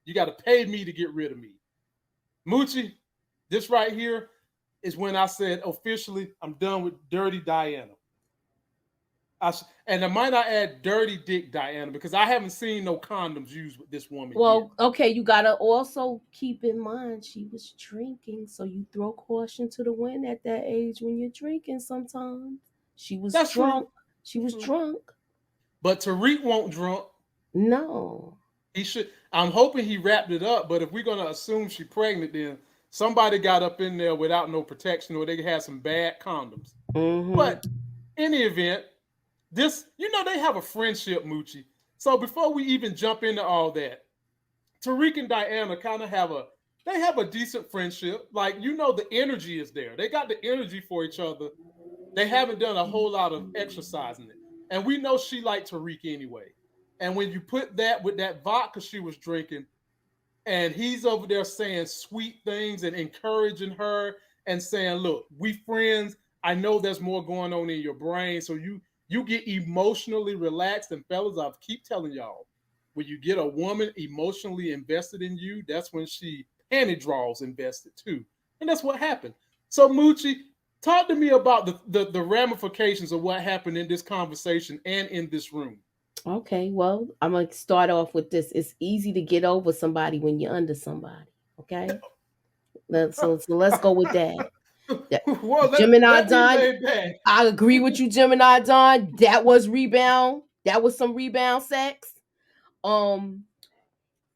You got to pay me to get rid of me. Moochie, this right here is when I said officially I'm done with Dirty Diana. And I might not add Dirty Dick Diana because I haven't seen no condoms used with this woman yet. Well, okay, you gotta also keep in mind she was drinking, so you throw caution to the wind at that age when you're drinking. Sometimes she was That's drunk. true. She was drunk. But Tariq won't drunk. No. He should. I'm hoping he wrapped it up. But if we're gonna assume she's pregnant, then somebody got up in there without no protection, or they had some bad condoms. Mm-hmm. But in the event, this, they have a friendship, Moochie. So before we even jump into all that, Tariq and Diana kind of have a decent friendship. Like, the energy is there. They got the energy for each other. They haven't done a whole lot of exercising it. And we know she liked Tariq anyway. And when you put that with that vodka she was drinking, and he's over there saying sweet things and encouraging her and saying, look, we friends. I know there's more going on in your brain. So you get emotionally relaxed. And fellas, I keep telling y'all, when you get a woman emotionally invested in you, that's when she panty draws invested too. And that's what happened. So Moochie, talk to me about the ramifications of what happened in this conversation and in this room. Okay, well, I'm gonna start off with this. It's easy to get over somebody when you're under somebody. Okay, so let's go with that. Well, Gemini Don, I agree with you, Gemini Don. That was rebound. That was some rebound sex. And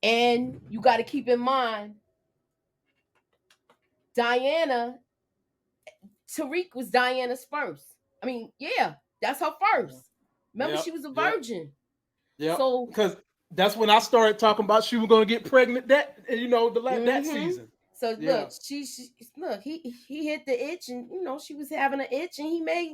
you got to keep in mind, Diana, Tariq was Diana's first. I mean, yeah, that's her first. Remember, she was a virgin. Yeah. So because that's when I started talking about she was going to get pregnant. That that season. So look, she look, he hit the itch, and she was having an itch, and he made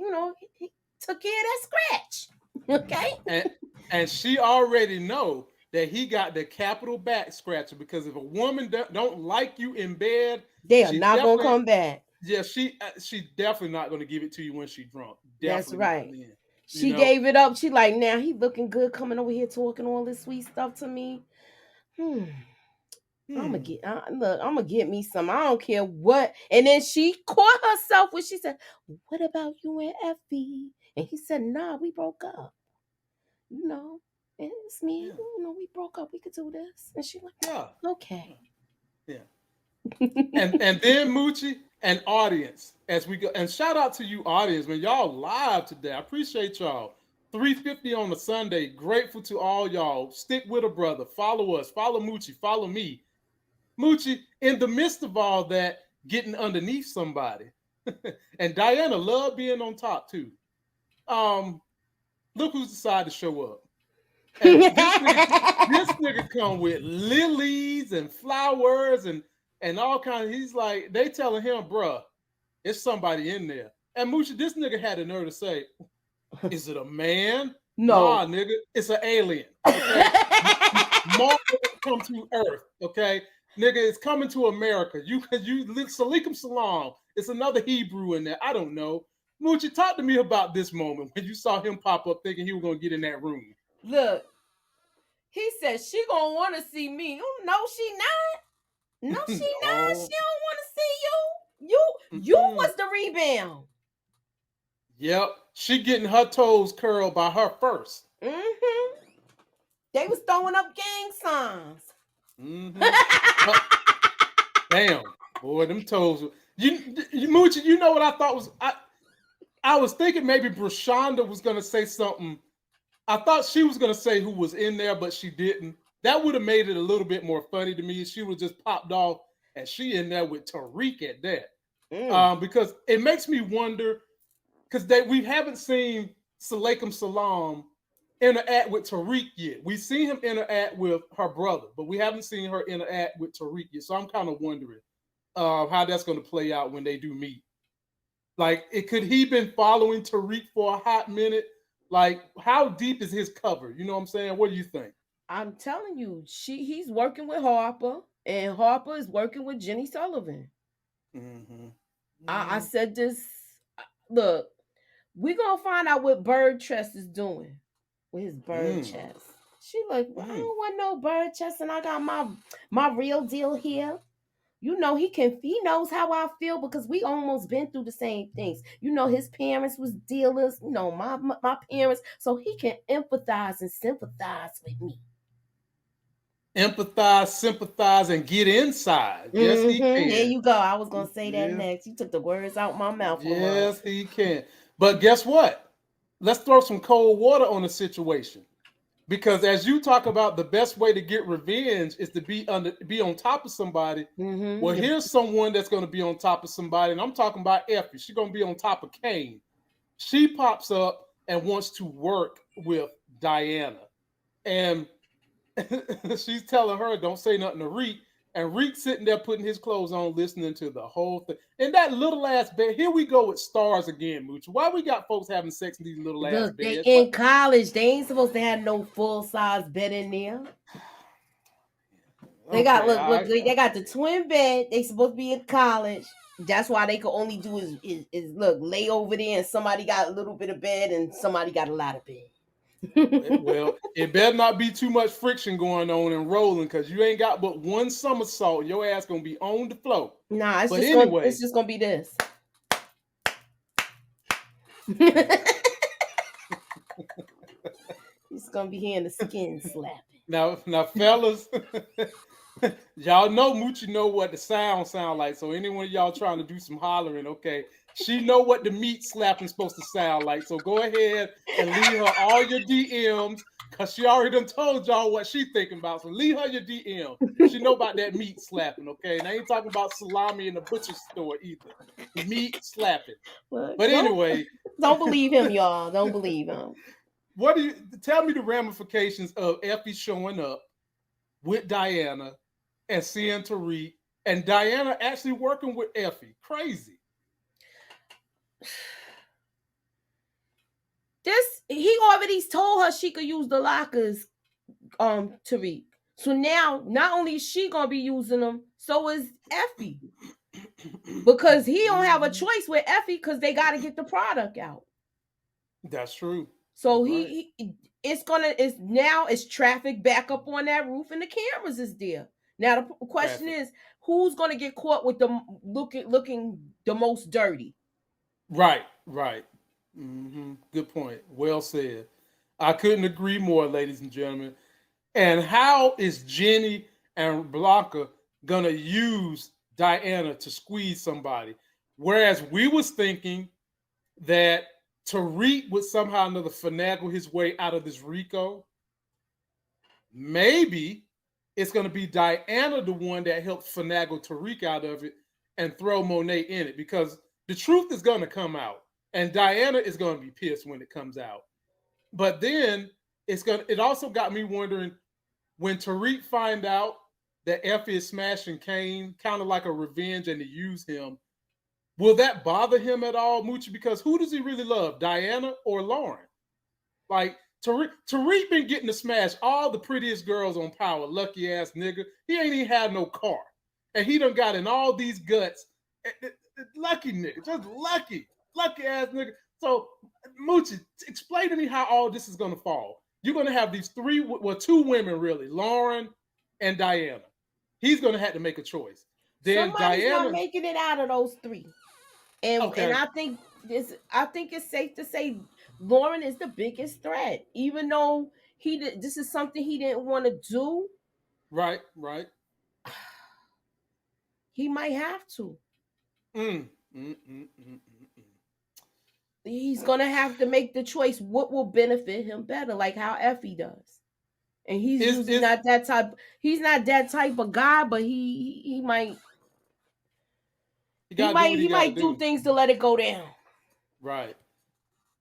he took care of that scratch. Okay. And she already know that he got the capital back scratcher, because if a woman don't like you in bed, they are not gonna come back. Yeah, she definitely not gonna give it to you when she's drunk. Definitely. That's right. She gave it up. She like, now he looking good, coming over here talking all this sweet stuff to me. I'm gonna get me some. I don't care what. And then she caught herself when she said, "What about you and Effie?" And he said, "Nah, we broke up. And it's me. Yeah. We broke up. We could do this." And she like, "Yeah, okay." Yeah. and then Moochie and audience, as we go, and shout out to you audience, man. Y'all live today. I appreciate y'all. 3:50 on a Sunday. Grateful to all y'all. Stick with a brother. Follow us. Follow Moochie. Follow me. Moochie, in the midst of all that, getting underneath somebody. And Diana loved being on top too. Look who's decided to show up. And this nigga come with lilies and flowers and all kinds of, he's like, they telling him, bruh, it's somebody in there. And Moochie, this nigga had the nerve to say, is it a man? No. Nah, nigga, it's an alien. Okay? Marvel come to Earth, okay? Nigga, it's coming to America. You Salikum Salam. It's another Hebrew in there. I don't know. Moochie, talk to me about this moment when you saw him pop up thinking he was going to get in that room. Look, he said she going to want to see me. No, she not. No, she not. She don't want to see you. You was the rebound. Yep. She getting her toes curled by her first. Mm-hmm. They was throwing up gang signs. Mm-hmm. Damn, boy, them toes. Moochie, you know what I thought was? I was thinking maybe Brashonda was gonna say something. I thought she was gonna say who was in there, but she didn't. That would have made it a little bit more funny to me. She would just popped off, and she in there with Tariq at that. Because it makes me wonder, because we haven't seen Salikum Salam interact with Tariq yet. We've seen him interact with her brother, but we haven't seen her interact with Tariq yet. So I'm kind of wondering how that's going to play out when they do meet. Like, could he been following Tariq for a hot minute? Like, how deep is his cover? You know what I'm saying? What do you think? I'm telling you, he's working with Harper, and Harper is working with Jenny Sullivan. Mm-hmm. I said this. Look, we're gonna find out what Bird Chest is doing with his bird chest. She like, I don't want no bird chest, and I got my real deal here. You know, he knows how I feel because we almost been through the same things. You know, his parents was dealers, you know, my parents, so he can empathize and sympathize with me. Empathize, sympathize, and get inside. Yes, he can. There you go. I was gonna say that next. You took the words out my mouth. Yes, he can. But guess what? Let's throw some cold water on the situation. Because as you talk about, the best way to get revenge is to be on top of somebody. Well, here's someone that's going to be on top of somebody, and I'm talking about Effie. She's going to be on top of Kane. She pops up and wants to work with Diana, and she's telling her, "Don't say nothing to Reek." And Reek's sitting there putting his clothes on, listening to the whole thing. And that little ass bed. Here we go with stars again, Mooch. Why we got folks having sex in these little ass beds? They in college. They ain't supposed to have no full size bed in there. They got they got the twin bed. They supposed to be in college. That's why they could only do is look, lay over there, and somebody got a little bit of bed and somebody got a lot of bed. Well, it better not be too much friction going on and rolling, because you ain't got but one somersault. Your ass gonna be on the floor. Nah, it's just gonna be this. It's gonna be hearing the skin slapping. Now, fellas, y'all know Moochie know what the sound like. So anyone of y'all trying to do some hollering, okay? She know what the meat slapping supposed to sound like. So go ahead and leave her all your DMs, because she already done told y'all what she thinking about. So leave her your DM. She know about that meat slapping, okay? And I ain't talking about salami in the butcher store either. Meat slapping. But anyway. Don't believe him, y'all. Don't believe him. What do you tell me the ramifications of Effie showing up with Diana and seeing Tariq, and Diana actually working with Effie? Crazy. He already told her she could use the lockers, Tariq. So now not only is she gonna be using them, so is Effie. Because he don't have a choice with Effie, because they gotta get the product out. That's true. So it's traffic back up on that roof, and the cameras is there. Now the question is, who's gonna get caught with the looking the most dirty? Right. Mm-hmm. Good point. Well said. I couldn't agree more, ladies and gentlemen. And how is Jenny and Blanca gonna use Diana to squeeze somebody? Whereas we was thinking that Tariq would somehow or another finagle his way out of this Rico. Maybe it's going to be Diana, the one that helped finagle Tariq out of it and throw Monet in it, because the truth is going to come out, and Diana is going to be pissed when it comes out. But then it also got me wondering, when Tariq find out that Effie is smashing Kane, kind of like a revenge, and to use him, will that bother him at all, Moochie? Because who does he really love, Diana or Lauren? Like, Tariq been getting to smash all the prettiest girls on Power, lucky ass nigga. He ain't even had no car, and he done got in all these guts. Lucky nigga, just lucky ass nigga. So, Moochie, explain to me how all this is gonna fall. You're gonna have these two women really, Lauren and Diana. He's gonna have to make a choice. Then Somebody's Diana not making it out of those three, and I think it's safe to say Lauren is the biggest threat, even though this is something he didn't want to do. Right. He might have to. He's gonna have to make the choice. What will benefit him better, like how Effie does. And he's not that type. He's not that type of guy, but he might. He might do things to let it go down. Right.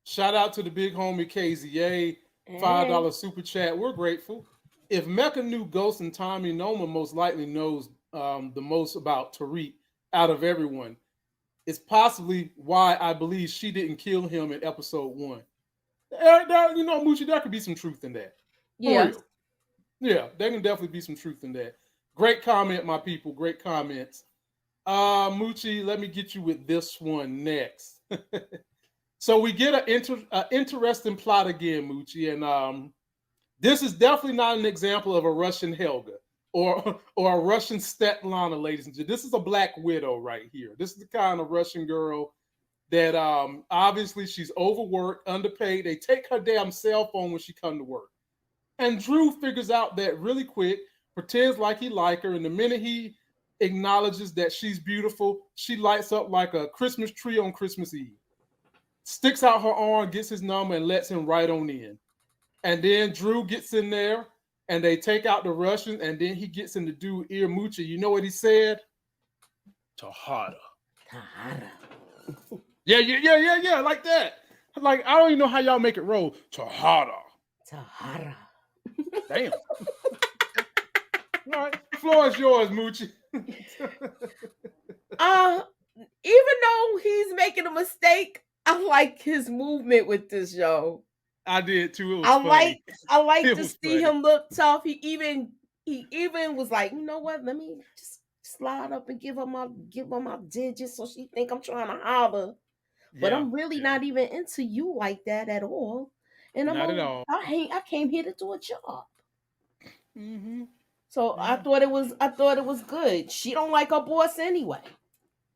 Shout out to the big homie KZA, $5 super chat. We're grateful. If Mecca knew Ghost and Tommy, Noma most likely knows the most about Tariq out of everyone. It's possibly why I believe she didn't kill him in episode 1. Moochie, there could be some truth in that. Yeah. Yeah, there can definitely be some truth in that. Great comment, my people. Great comments. Moochie, let me get you with this one next. So we get an interesting plot again, Moochie, and This is definitely not an example of a Russian Helga or a Russian Svetlana, ladies and gentlemen. This is a Black Widow right here. This is the kind of Russian girl that obviously she's overworked, underpaid. They take her damn cell phone when she come to work. And Drew figures out that really quick, pretends like he like her, and the minute he acknowledges that she's beautiful, she lights up like a Christmas tree on Christmas Eve. Sticks out her arm, gets his number, and lets him right on in. And then Drew gets in there, and they take out the Russian, and then he gets in the dude ear moochie. You know what he said? Tejada. Yeah, like that. Like, I don't even know how y'all make it roll. Tejada. Damn. All right, the floor is yours, Moochie. Even though he's making a mistake, I like his movement with this show. I did too. It was funny. I like to see him look tough. He even was like, you know what? Let me just slide up and give her my digits so she think I'm trying to holler. But I'm really not even into you like that at all. And not at all. I came here to do a job. Mm-hmm. So I thought it was good. She don't like her boss anyway.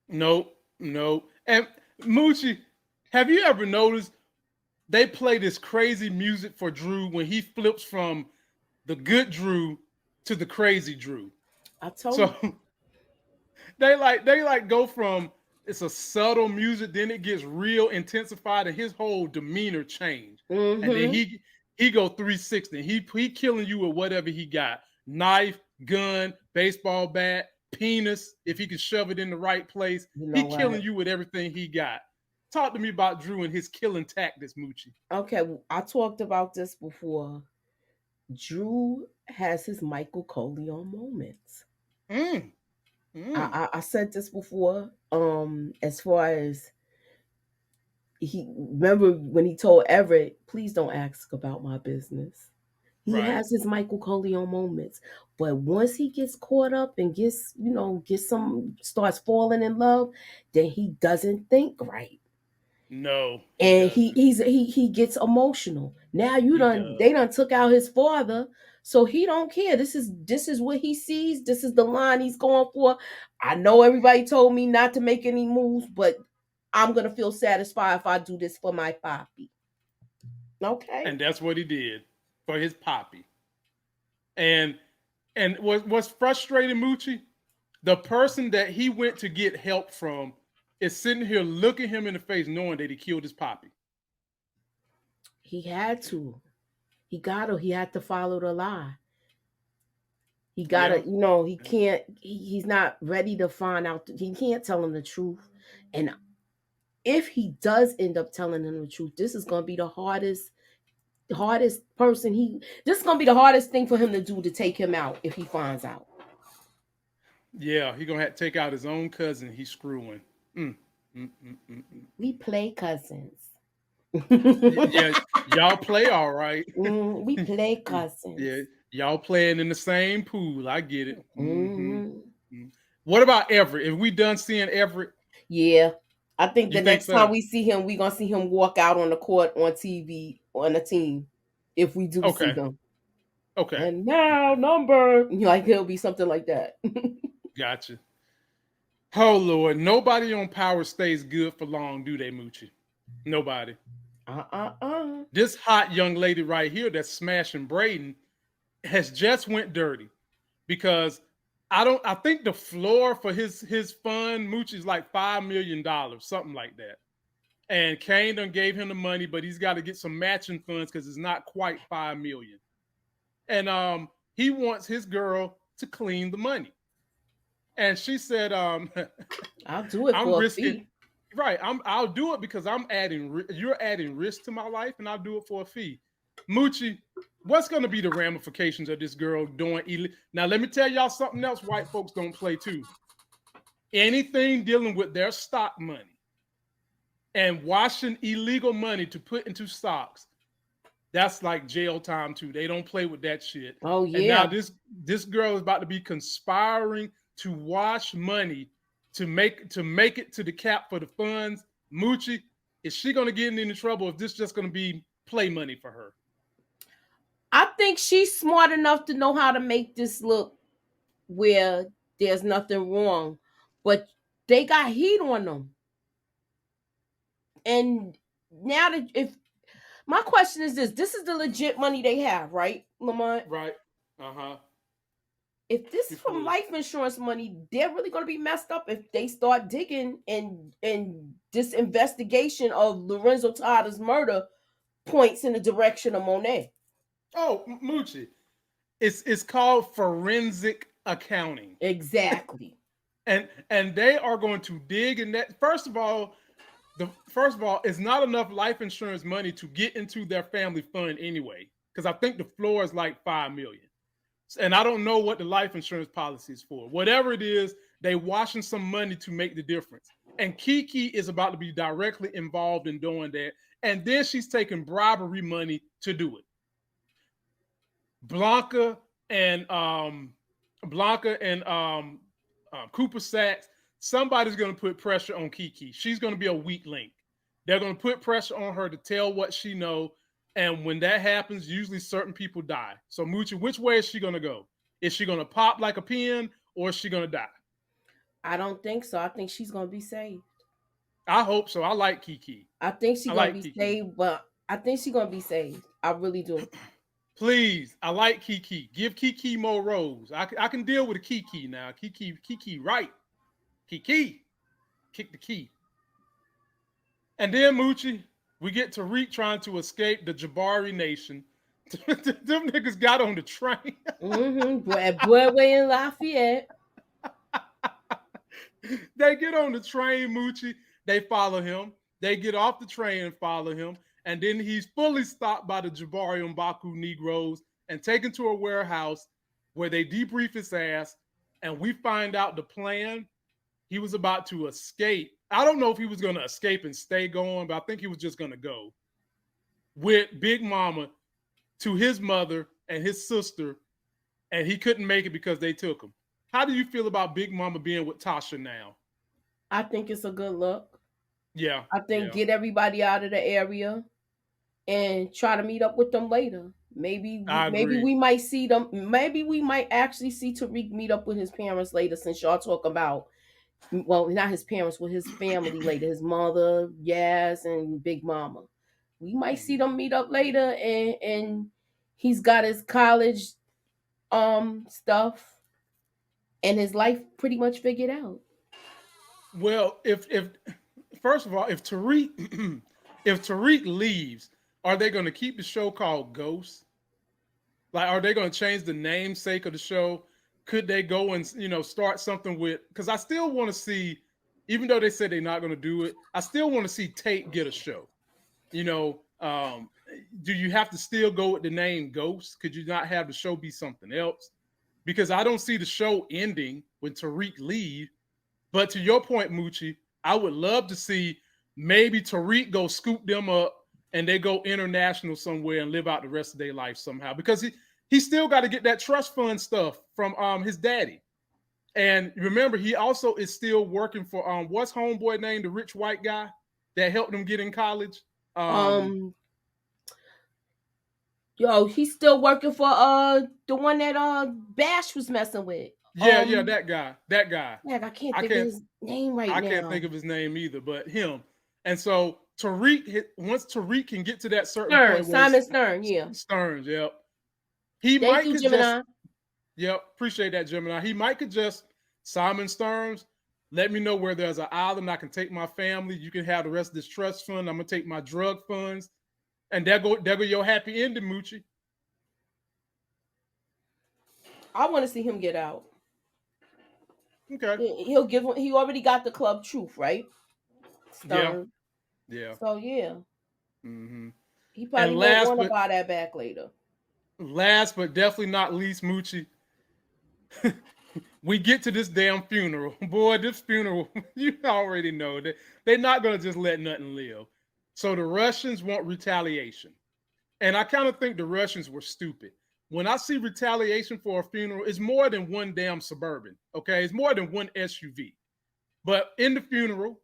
Nope. And Moochie, have you ever noticed they play this crazy music for Drew when he flips from the good Drew to the crazy Drew? I told you. So they like go from it's a subtle music, then it gets real intensified, and his whole demeanor changed. Mm-hmm. And then he go 360. He killing you with whatever he got. Knife, gun, baseball bat, penis, if he can shove it in the right place. Killing you with everything he got. Talk to me about Drew and his killing tactics, Moochie. Okay, I talked about this before. Drew has his Michael Corleone moments. I said this before. As far as he remember when he told Everett, please don't ask about my business. He has his Michael Corleone moments, but once he gets caught up and starts falling in love, then he doesn't think right. No, and he gets emotional. Now they done took out his father, so he don't care. This is what he sees. This is the line he's going for. I know everybody told me not to make any moves, but I'm gonna feel satisfied if I do this for my poppy. Okay, and that's what he did for his poppy. And what's frustrating, Moochie, the person that he went to get help from is sitting here looking him in the face knowing that he killed his poppy. He had to. He had to follow the lie. He gotta, he can't, he's not ready to find out. He can't tell him the truth. And if he does end up telling him the truth, this is going to be the hardest person this is going to be the hardest thing for him to do, to take him out if he finds out. Yeah, he's going to have to take out his own cousin he's screwing. We play cousins. Yeah, y'all play all right. We play cousins. Yeah, y'all playing in the same pool. I get it. What about Everett? If we done seeing Everett? Yeah, I think the next time we see him, we're going to see him walk out on the court on TV on a team. If we do see him. Okay. And now number, he'll be something like that. Gotcha. Oh, Lord. Nobody on Power stays good for long, do they, Moochie? Nobody. This hot young lady right here that's smashing Braden has just went dirty because I think the floor for his fund, Moochie, is like $5 million, something like that. And Kane done gave him the money, but he's got to get some matching funds because it's not quite $5 million. And he wants his girl to clean the money. And she said, "I'll do it for a fee." Right, I'll do it because you're adding risk to my life, and I'll do it for a fee. Moochie, what's going to be the ramifications of this girl doing? Now, let me tell y'all something else white folks don't play too. Anything dealing with their stock money and washing illegal money to put into stocks, that's like jail time too. They don't play with that shit. Oh yeah. And now this girl is about to be conspiring to wash money to make it to the cap for the funds. Moochie, is she going to get into trouble if this is just going to be play money for her? I think she's smart enough to know how to make this look where there's nothing wrong, but they got heat on them. And now that if my question is this is the legit money they have, right, Lamont? Right. Uh-huh. If this is from life insurance money, they're really going to be messed up if they start digging and this investigation of Lorenzo Tejada's murder points in the direction of Monet. Oh, Moochie. It's called forensic accounting. Exactly. and they are going to dig in that. First of all, it's not enough life insurance money to get into their family fund anyway, because I think the floor is like $5 million. And I don't know what the life insurance policy is for. Whatever it is, they washing some money to make the difference. And Kiki is about to be directly involved in doing that. And then she's taking bribery money to do it. Blanca and Cooper Sacks, somebody's going to put pressure on Kiki. She's going to be a weak link. They're going to put pressure on her to tell what she knows. And when that happens, usually certain people die. So Moochie, which way is she going to go? Is she going to pop like a pin or is she going to die? I don't think so. I think she's going to be saved. I hope so. I like Kiki. I think she's going to be saved, but I think she's going to be saved. I really do. Please, I like Kiki. Give Kiki more roles. I can deal with a Kiki now. Kiki, right. Kiki, kick the key. And then Moochie, we get Tariq trying to escape the Jabari Nation. Them niggas got on the train. Broadway in Lafayette. They get on the train, Moochie. They follow him. They get off the train and follow him. And then he's fully stopped by the Jabari Mbaku Negroes and taken to a warehouse where they debrief his ass. And we find out the plan. He was about to escape. I don't know if he was going to escape and stay going, but I think he was just going to go with Big Mama to his mother and his sister, and he couldn't make it because they took him. How do you feel about Big Mama being with Tasha now? I think it's a good look. Yeah. I think get everybody out of the area and try to meet up with them later. Maybe we might see them. Maybe we might actually see Tariq meet up with his parents later, since y'all talk about, well, not his parents, with his family later, his mother, Yaz, and Big Mama. We might see them meet up later, and he's got his college stuff and his life pretty much figured out. Well, if first of all, if Tariq leaves, are they going to keep the show called Ghost? Like, are they going to change the namesake of the show? Could they go and start something with? Because I still want to see, even though they said they're not going to do it, I still want to see Tate get a show. Do you have to still go with the name Ghost? Could you not have the show be something else? Because I don't see the show ending when Tariq leaves. But to your point, Moochie, I would love to see maybe Tariq go scoop them up and they go international somewhere and live out the rest of their life somehow. Because he still got to get that trust fund stuff from his daddy. And remember, he also is still working for what's homeboy named, the rich white guy that helped him get in college? He's still working for the one that Bash was messing with. Yeah, that guy. Yeah, I can't think of his name now. I can't think of his name either, but him. And so once Tariq can get to that certain point, Simon Stern, yeah. Stearns, yep. Appreciate that, Gemini. He might could just Simon Stearns, let me know where there's an island I can take my family. You can have the rest of this trust fund. I'm gonna take my drug funds, and there go your happy ending, Moochie. I want to see him get out. Okay. He already got the club Truth, right? Stern. Yeah. So yeah. Mm-hmm. He probably won't want to buy that back later. Last but definitely not least, Moochie. We get to this damn funeral. Boy, this funeral, you already know that they're not going to just let nothing live. So the Russians want retaliation. And I kind of think the Russians were stupid. When I see retaliation for a funeral, it's more than one damn Suburban, okay? It's more than one SUV. But in the funeral,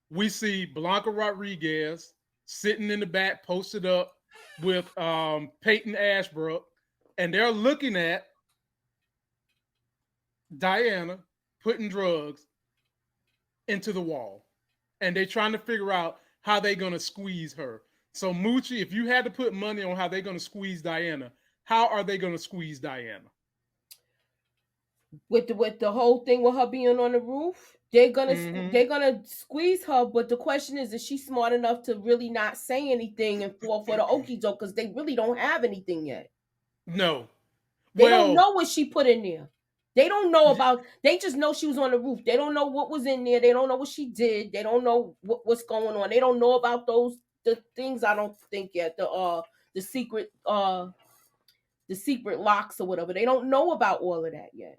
we see Blanca Rodriguez sitting in the back, posted up, with Peyton Ashbrook, and they're looking at Diana putting drugs into the wall, and they're trying to figure out how they're going to squeeze her. So, Moochie, if you had to put money on how they're going to squeeze Diana, how are they going to squeeze Diana? With the whole thing with her being on the roof, they're gonna squeeze her. But the question is she smart enough to really not say anything and fall for the okie doke? Because they really don't have anything yet. No. They don't know what she put in there. They don't know about. They just know she was on the roof. They don't know what was in there. They don't know what she did. They don't know what's going on. They don't know about the things. I don't think yet. The secret locks or whatever. They don't know about all of that yet.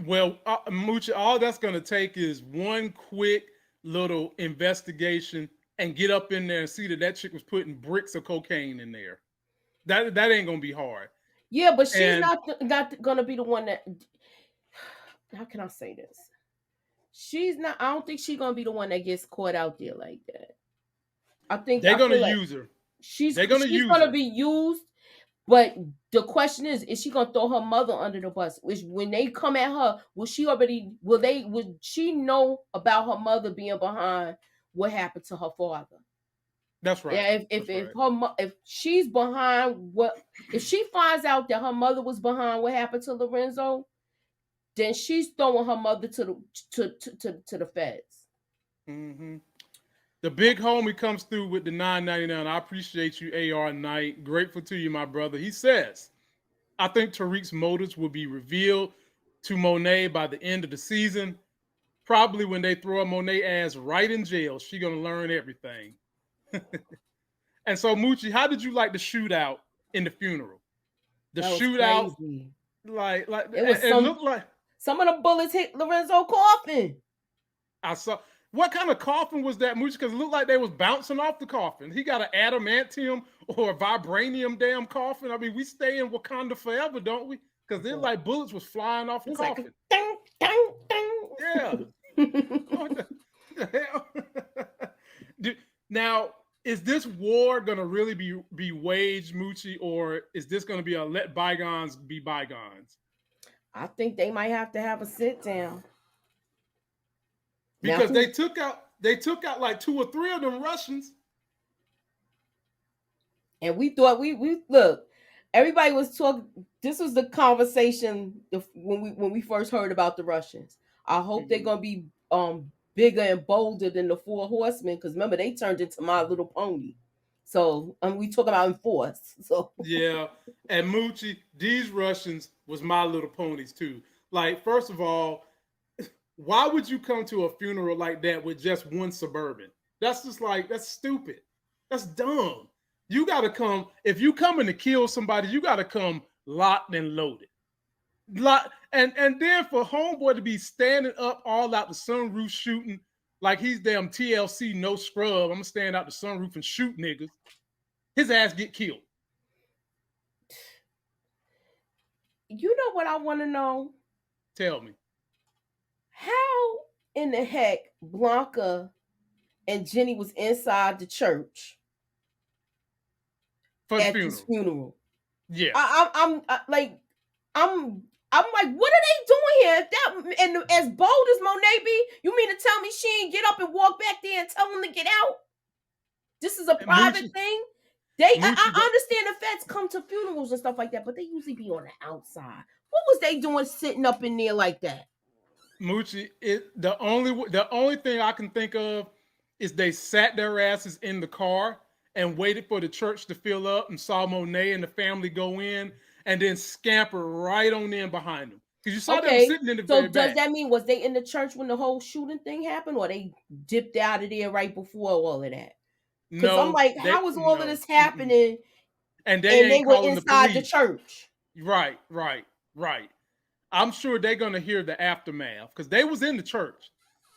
Well, Moochie, all that's going to take is one quick little investigation and get up in there and see that chick was putting bricks of cocaine in there. That ain't going to be hard. Yeah, but she's not going to be the one that. How can I say this? She's not. I don't think she's going to be the one that gets caught out there like that. I think they're going to use her. She's going to be used. But the question is she gonna throw her mother under the bus? Which when they come at her, will she know about her mother being behind what happened to her father? That's right. Yeah, if she's behind if she finds out that her mother was behind what happened to Lorenzo, then she's throwing her mother to the feds. Mm-hmm. The big homie comes through with the $9.99. I appreciate you, AR Knight. Grateful to you, my brother. He says, I think Tariq's motives will be revealed to Monet by the end of the season. Probably when they throw Monet ass right in jail. She's going to learn everything. And so, Moochie, how did you like the shootout in the funeral? The shootout, crazy. like it looked like some of the bullets hit Lorenzo's coffin. I saw. What kind of coffin was that, Moochie? Because it looked like they was bouncing off the coffin. He got an adamantium or a vibranium damn coffin. I mean, we stay in Wakanda forever, don't we? Because then like bullets was flying off the coffin. Like ding, ding, ding. Yeah. What the hell? Now, is this war gonna really be waged, Moochie, or is this gonna be a let bygones be bygones? I think they might have to have a sit down. Because they took out like 2 or 3 of them Russians. And we thought we look, everybody was talking. This was the conversation when we first heard about the Russians. I hope they're gonna be bigger and bolder than the 4 horsemen, because remember they turned into My Little Pony. So we talk about in force. So yeah, and Moochie, these Russians was My Little Ponies too. Like, first of all, why would you come to a funeral like that with just one Suburban? That's just like, that's stupid. That's dumb. You got to come, if you coming to kill somebody, you got to come locked and loaded. And then for homeboy to be standing up all out the sunroof shooting like he's damn TLC no scrub. I'm going to stand out the sunroof and shoot niggas. His ass get killed. You know what I want to know? Tell me. How in the heck Blanca and Jenny was inside the church at this funeral? Yeah, I'm like, what are they doing here? And as bold as Monet be, you mean to tell me she ain't get up and walk back there and tell them to get out? This is a private thing. I understand the feds come to funerals and stuff like that, but they usually be on the outside. What was they doing sitting up in there like that? Moochie, the only thing I can think of is they sat their asses in the car and waited for the church to fill up and saw Monet and the family go in and then scamper right on in behind them. Because you saw them sitting in the very back. So does that mean, was they in the church when the whole shooting thing happened, or they dipped out of there right before all of that? Because I'm like, how was all of this happening and they were inside the church? Right. I'm sure they're gonna hear the aftermath because they was in the church.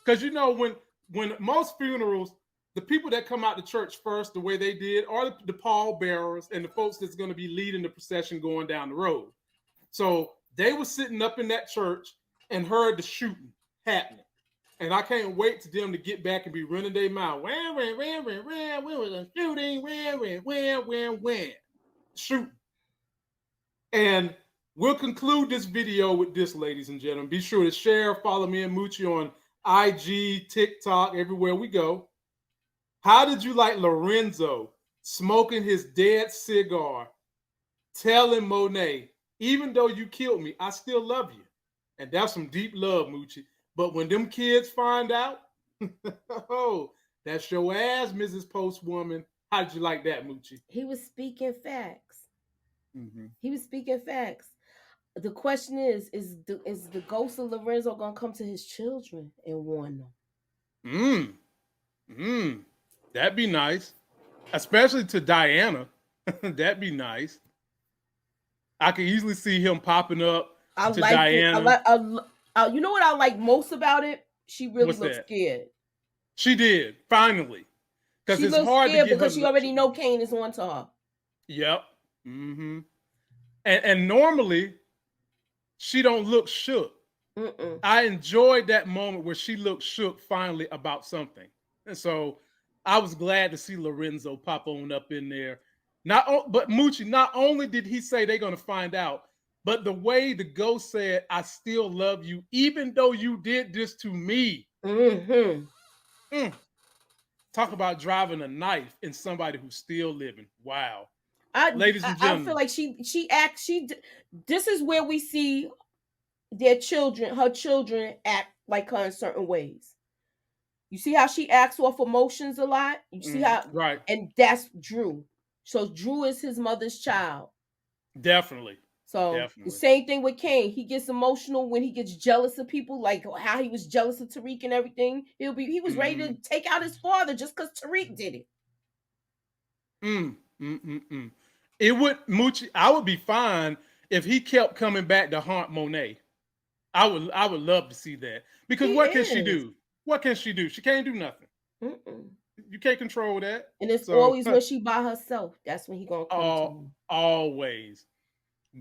Because you know when most funerals, the people that come out the church first, the way they did, are the pallbearers and the folks that's gonna be leading the procession going down the road. So they were sitting up in that church and heard the shooting happening, And I can't wait to them to get back and be running their mouth. We was a shooting, when. Shoot. And we'll conclude this video with this, ladies and gentlemen. Be sure to share, follow me and Moochie on IG, TikTok, everywhere we go. How did you like Lorenzo smoking his dead cigar, telling Monet, even though you killed me, I still love you? And that's some deep love, Moochie. But when them kids find out, oh, that's your ass, Mrs. Postwoman. How did you like that, Moochie? He was speaking facts. Mm-hmm. He was speaking facts. The question is the ghost of Lorenzo gonna come to his children and warn them? That'd be nice, especially to Diana. That'd be nice. I could easily see him popping up to Diana. You know what I like most about it? She really looked scared. She did, finally. Because it's hard to get because she already know Kane is on to her. Yep. Mm-hmm. And normally, she don't look shook. Mm-mm. I enjoyed that moment where she looked shook finally about something. And so I was glad to see Lorenzo pop on up in there. But Moochie, not only did he say they're going to find out, but the way the ghost said, I still love you, even though you did this to me. Mm-hmm. Talk about driving a knife in somebody who's still living. Wow. Ladies and gentlemen. I feel like this is where we see her children act like her in certain ways. You see how she acts off emotions a lot? You see how, right. And that's Drew. So Drew is his mother's child. Definitely. So the same thing with Kane. He gets emotional when he gets jealous of people, like how he was jealous of Tariq and everything. He was ready to take out his father just because Tariq did it. It would, Moochie, I would be fine if he kept coming back to haunt Monet. I would love to see that. Because what can she do? What can she do? She can't do nothing. You can't control that. And it's always when she by herself. That's when he gonna come to him. Always.